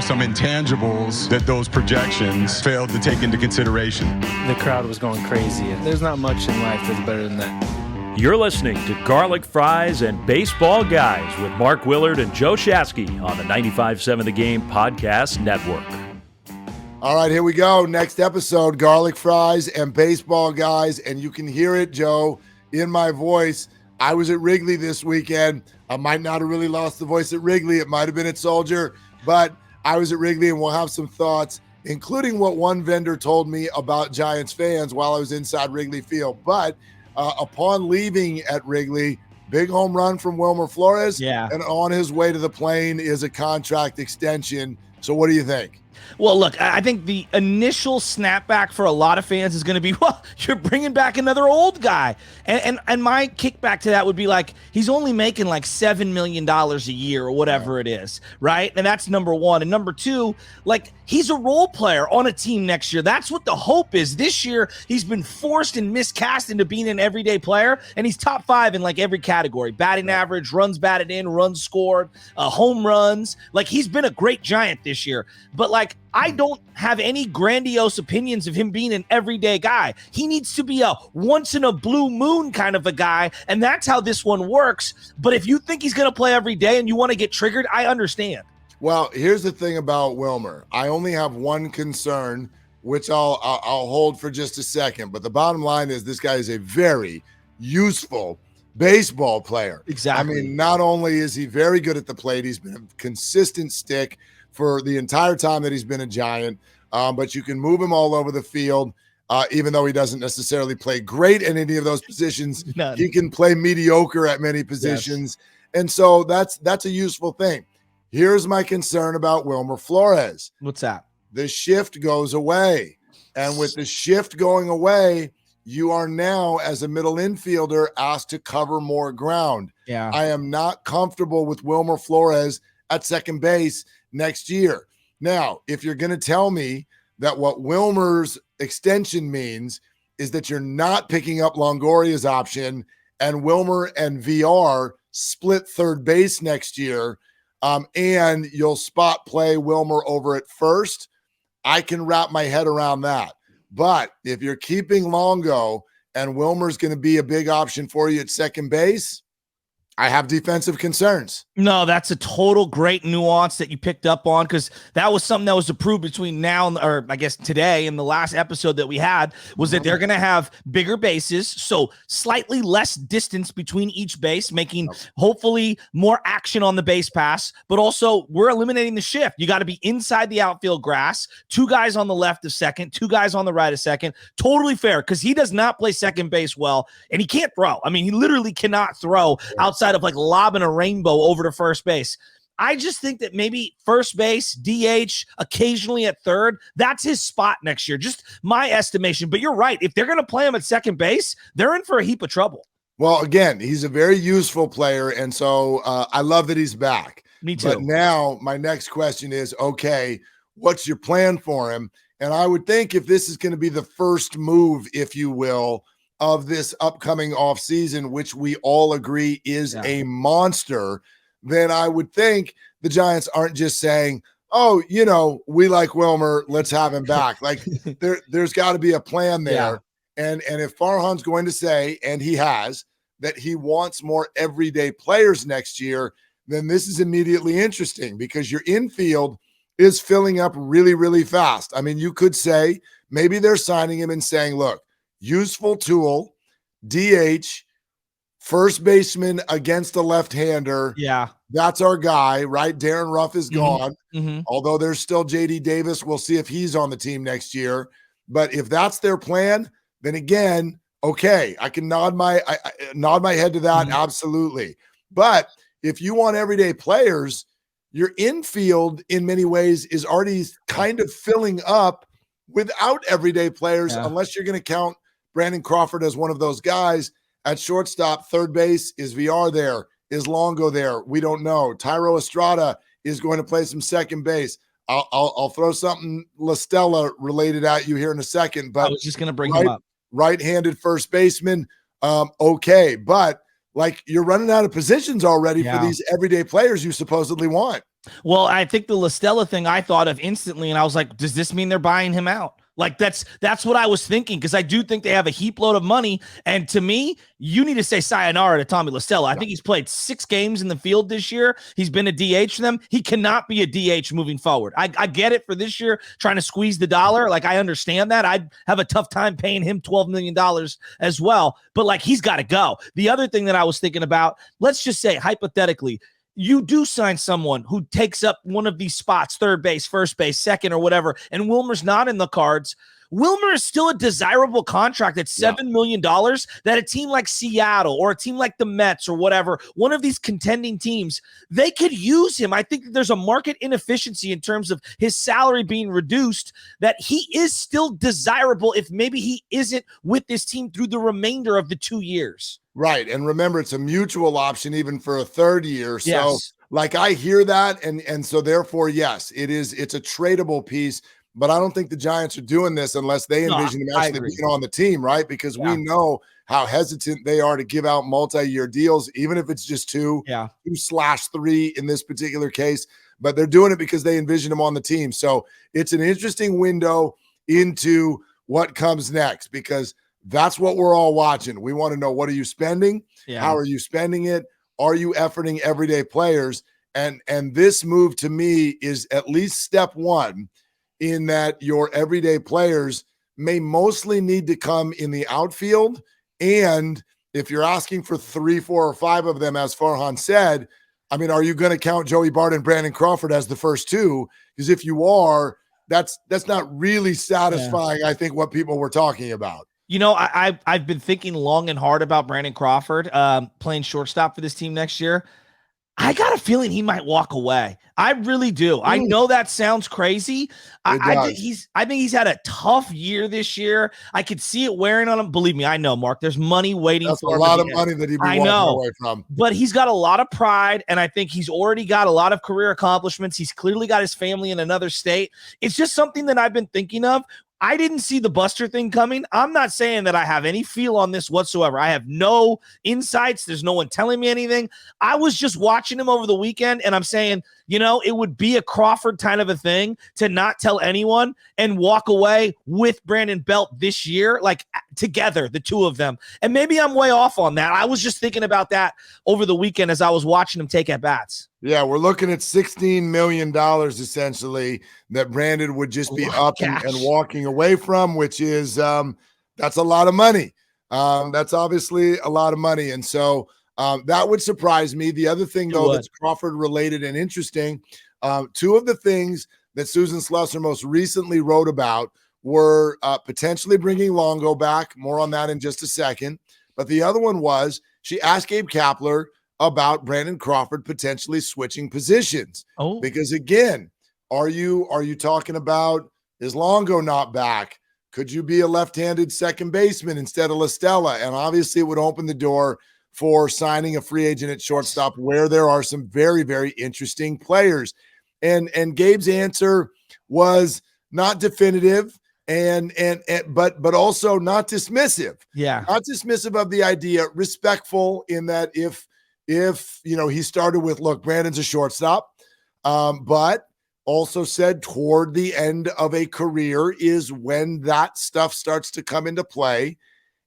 some intangibles that those projections failed to take into consideration. The crowd was going crazy. There's not much in life that's better than that. You're listening to Garlic Fries and Baseball Guys with Mark Willard and Joe Shasky on the 95.7 The Game Podcast Network. All right, here we go. Next episode, Garlic Fries and Baseball Guys. And you can hear it, Joe, in my voice. I was at Wrigley this weekend. I might not have really lost the voice at Wrigley. It might have been at Soldier, but I was at Wrigley, and we'll have some thoughts, including what one vendor told me about Giants fans while I was inside Wrigley Field. But upon leaving at Wrigley, big home run from Wilmer Flores, and on his way to the plane is a contract extension. So what do you think? Well, look, I think the initial snapback for a lot of fans is going to be, well, you're bringing back another old guy. And my kickback to that would be like, he's only making like $7 million a year or whatever it is, right? And that's number one. And number two, like, he's a role player on a team next year. That's what the hope is. This year, he's been forced and miscast into being an everyday player, and he's top 5 in like every category. Batting average, runs batted in, runs scored, home runs. Like, he's been a great Giant this year. But like, I don't have any grandiose opinions of him being an everyday guy. He needs to be a once in a blue moon kind of a guy, and that's how this one works. But if you think he's going to play every day and you want to get triggered, I understand. Well, here's the thing about Wilmer. I only have one concern, which I'll hold for just a second. But the bottom line is this guy is a very useful baseball player. Exactly. I mean, not only is he very good at the plate, he's been a consistent stick for the entire time that he's been a Giant, but you can move him all over the field, even though he doesn't necessarily play great in any of those positions. None. He can play mediocre at many positions, and so that's a useful thing. Here's my concern about Wilmer Flores. What's that? The shift goes away, and with the shift going away, you are now, as a middle infielder, asked to cover more ground. Yeah, I am not comfortable with Wilmer Flores at second base next year. Now, if you're going to tell me that what Wilmer's extension means is that you're not picking up Longoria's option and Wilmer and VR split third base next year, and you'll spot play Wilmer over at first, I can wrap my head around that. But if you're keeping Longo and Wilmer's going to be a big option for you at second base, I have defensive concerns. No, that's a total great nuance that you picked up on, because that was something that was approved between now and, or I guess today, in the last episode that we had, was that they're going to have bigger bases, so slightly less distance between each base, making hopefully more action on the base pass, but also we're eliminating the shift. You got to be inside the outfield grass, 2 guys on the left of second, 2 guys on the right of second. Totally fair, because he does not play second base well, and he can't throw. I mean, he literally cannot throw outside of like lobbing a rainbow over to first base. I just think that maybe first base, DH, occasionally at third, that's his spot next year. Just my estimation. But you're right. If they're going to play him at second base, they're in for a heap of trouble. Well, again, he's a very useful player, and so I love that he's back. Me too. But now my next question is, okay, what's your plan for him? And I would think if this is going to be the first move, if you will, of this upcoming offseason, which we all agree is a monster, then I would think the Giants aren't just saying, oh, you know, we like Wilmer, let's have him back. Like there's got to be a plan there. And if Farhan's going to say, and he has, that he wants more everyday players next year, then this is immediately interesting because your infield is filling up really, really fast. I mean, you could say maybe they're signing him and saying, look, useful tool, DH, first baseman against a left-hander. Yeah. That's our guy, right? Darren Ruff is gone. Mm-hmm. Although there's still JD Davis. We'll see if he's on the team next year. But if that's their plan, then again, okay, I can nod my head to that. Absolutely. But if you want everyday players, your infield in many ways is already kind of filling up without everyday players, unless you're going to count Brandon Crawford as one of those guys. At shortstop, third base, is VR there? Is Longo there? We don't know. Tyro Estrada is going to play some second base. I'll throw something La Stella related at you here in a second. But I was just going to bring him up. Right-handed first baseman, okay. But, like, you're running out of positions already for these everyday players you supposedly want. Well, I think the LaStella thing I thought of instantly, and I was like, does this mean they're buying him out? Like that's what I was thinking, because I do think they have a heap load of money. And to me, you need to say sayonara to Tommy LaStella. I think he's played 6 games in the field this year. He's been a DH for them. He cannot be a DH moving forward. I get it for this year, trying to squeeze the dollar. Like, I understand that. I'd have a tough time paying him $12 million as well. But like, he's got to go. The other thing that I was thinking about, let's just say hypothetically, you do sign someone who takes up one of these spots, third base, first base, second, or whatever, and Wilmer's not in the cards. Wilmer is still a desirable contract at $7 million that a team like Seattle or a team like the Mets or whatever, one of these contending teams, they could use him. I think that there's a market inefficiency in terms of his salary being reduced, that he is still desirable if maybe he isn't with this team through the remainder of the 2 years. Right. And remember, it's a mutual option even for a third year. So like, I hear that. And so therefore, yes, it's a tradable piece, but I don't think the Giants are doing this unless they envision him actually being on the team, right? Because we know how hesitant they are to give out multi-year deals, even if it's just 2/3 in this particular case, but they're doing it because they envision him on the team. So it's an interesting window into what comes next, because that's what we're all watching. We want to know, what are you spending? How are you spending it? Are you efforting everyday players? And this move to me is at least step one, in that your everyday players may mostly need to come in the outfield. And if you're asking for 3, 4, or 5 of them, as Farhan said, I mean, are you going to count Joey Bart and Brandon Crawford as the first 2? Because if you are, that's not really satisfying, I think, what people were talking about. You know, I've been thinking long and hard about Brandon Crawford playing shortstop for this team next year. I got a feeling he might walk away. I really do. I know that sounds crazy. I think he's had a tough year this year. I could see it wearing on him. Believe me, I know, Mark. There's money waiting for him. A lot of money that he'd be walking away from. But he's got a lot of pride, and I think he's already got a lot of career accomplishments. He's clearly got his family in another state. It's just something that I've been thinking of. I didn't see the Buster thing coming. I'm not saying that I have any feel on this whatsoever. I have no insights. There's no one telling me anything. I was just watching him over the weekend, and I'm saying, you know, it would be a Crawford kind of a thing to not tell anyone and walk away with Brandon Belt this year, like together, the two of them. And maybe I'm way off on that. I was just thinking about that over the weekend as I was watching him take at bats. Yeah, we're looking at $16 million essentially that Brandon would just be up and walking away from, which is that's a lot of money. That's obviously a lot of money. And so that would surprise me. The other thing, though, that's Crawford related and interesting, 2 of the things that Susan Slusser most recently wrote about were potentially bringing Longo back. More on that in just a second. But the other one was, she asked Gabe Kapler about Brandon Crawford potentially switching positions. Because again, are you talking about, is Longo not back? Could you be a left-handed second baseman instead of LaStella? And obviously it would open the door for signing a free agent at shortstop, where there are some very, very interesting players. And Gabe's answer was not definitive but also not dismissive. Not dismissive of the idea, respectful in that if you know, he started with, look, Brandon's a shortstop, but also said toward the end of a career is when that stuff starts to come into play,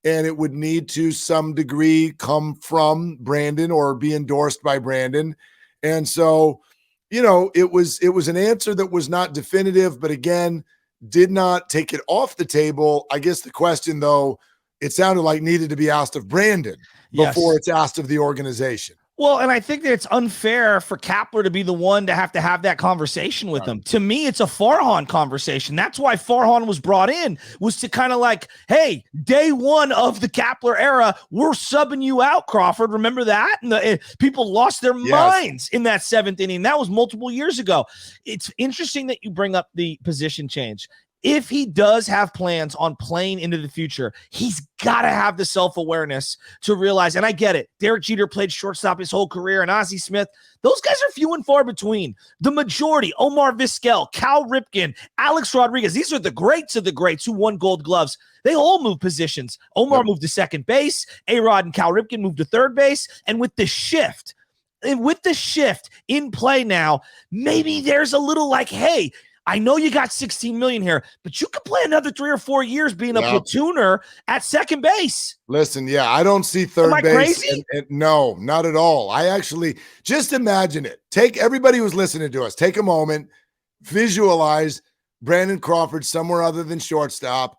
and it would need to some degree come from Brandon or be endorsed by Brandon. And so, you know, it was an answer that was not definitive, but again, did not take it off the table. I guess the question, though, it sounded like needed to be asked of Brandon before it's asked of the organization. Well, and I think that it's unfair for Kapler to be the one to have that conversation with him. To me, it's a Farhan conversation. That's why Farhan was brought in, was to kind of like, hey, day one of the Kapler era, we're subbing you out, Crawford. Remember that? And people lost their minds in that 7th inning. That was multiple years ago. It's interesting that you bring up the position change. If he does have plans on playing into the future, he's got to have the self-awareness to realize, and I get it, Derek Jeter played shortstop his whole career, and Ozzie Smith, those guys are few and far between. The majority, Omar Vizquel, Cal Ripken, Alex Rodriguez, these are the greats of the greats who won Gold Gloves. They all moved positions. Omar moved to second base, A-Rod and Cal Ripken moved to third base, and with the shift, with the shift in play now, maybe there's a little like, hey, I know you got 16 million here, but you could play another 3 or 4 years being a platooner at second base. Listen, I don't see third Am I base. crazy? No, not at all. I actually just imagine it. Take everybody who's listening to us, take a moment, visualize Brandon Crawford somewhere other than shortstop.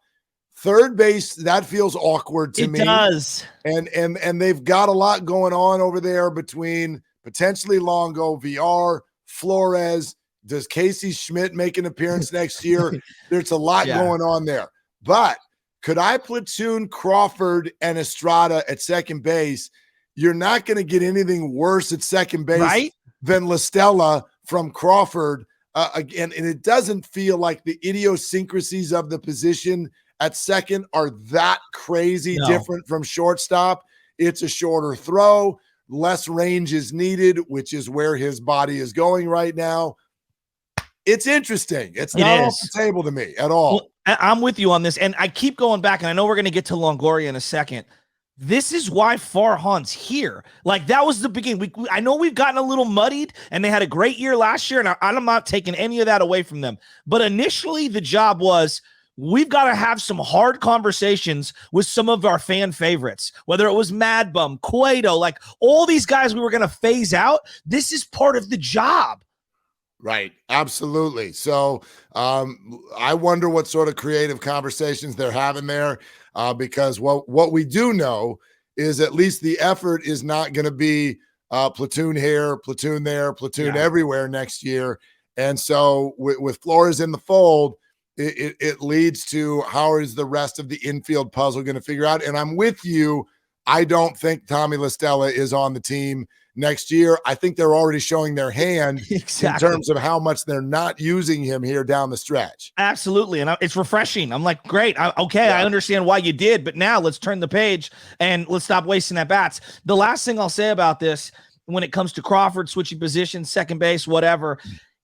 Third base, that feels awkward to me. It does. And they've got a lot going on over there between potentially Longo, VR, Flores. Does Casey Schmidt make an appearance next year? There's a lot going on there. But could I platoon Crawford and Estrada at second base? You're not going to get anything worse at second base than LaStella from Crawford. Again, and it doesn't feel like the idiosyncrasies of the position at second are that crazy different from shortstop. It's a shorter throw, less range is needed, which is where his body is going right now. It's interesting. It's not off the table to me at all. Well, I'm with you on this, and I keep going back, and I know we're going to get to Longoria in a second. This is why Farhan's here. Like, that was the beginning. I know we've gotten a little muddied, and they had a great year last year, and I'm not taking any of that away from them. But initially, the job was, we've got to have some hard conversations with some of our fan favorites, whether it was Mad Bum, Cueto, like all these guys we were going to phase out. This is part of the job. Right. Absolutely. So I wonder what sort of creative conversations they're having there, because what we do know is at least the effort is not going to be platoon here, platoon there, platoon everywhere next year. And so with Flores in the fold, it leads to how is the rest of the infield puzzle going to figure out? And I'm with you. I don't think Tommy LaStella is on the team next year. I think they're already showing their hand in terms of how much they're not using him here down the stretch. Absolutely. And it's refreshing. I'm like, great. I understand why you did, but now let's turn the page and let's stop wasting at bats. The last thing I'll say about this, when it comes to Crawford switching positions, second base, whatever,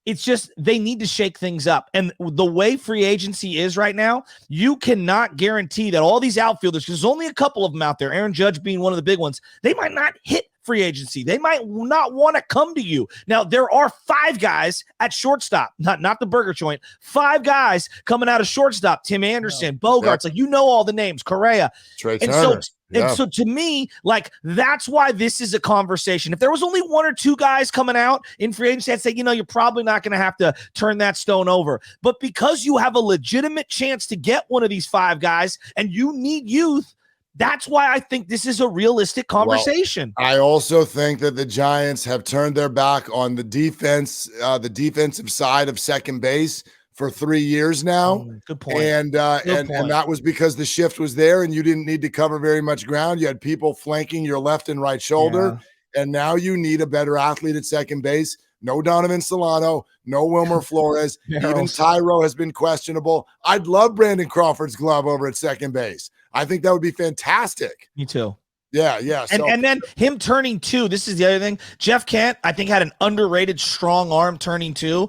it's just they need to shake things up. And the way free agency is right now, you cannot guarantee that all these outfielders, because there's only a couple of them out there, Aaron Judge being one of the big ones, they might not hit free agency. They might not want to come to you. Now, there are 5 guys at shortstop, not the burger joint, 5 guys coming out of shortstop, Tim Anderson, Bogarts, like, you know all the names, Correa. Trey Turner. And so to me, like, that's why this is a conversation. If there was only 1 or 2 guys coming out in free agency, I'd say, you're probably not going to have to turn that stone over. But because you have a legitimate chance to get one of these 5 guys and you need youth, that's why I think this is a realistic conversation. Well, I also think that the Giants have turned their back on the defense, the defensive side of second base for 3 years now. Good point. And that was because the shift was there and you didn't need to cover very much ground. You had people flanking your left and right shoulder. And now you need a better athlete at second base. No Donovan Solano, no Wilmer Flores. Even Tyro has been questionable. I'd love Brandon Crawford's glove over at second base. I think that would be fantastic. Me too. Yeah. And then him turning 2, this is the other thing. Jeff Kent, I think, had an underrated strong arm turning 2.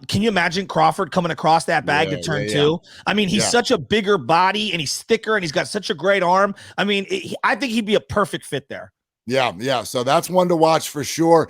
Can you imagine Crawford coming across that bag to turn 2? I mean, he's such a bigger body and he's thicker and he's got such a great arm. I mean, I think he'd be a perfect fit there. Yeah. So that's one to watch for sure.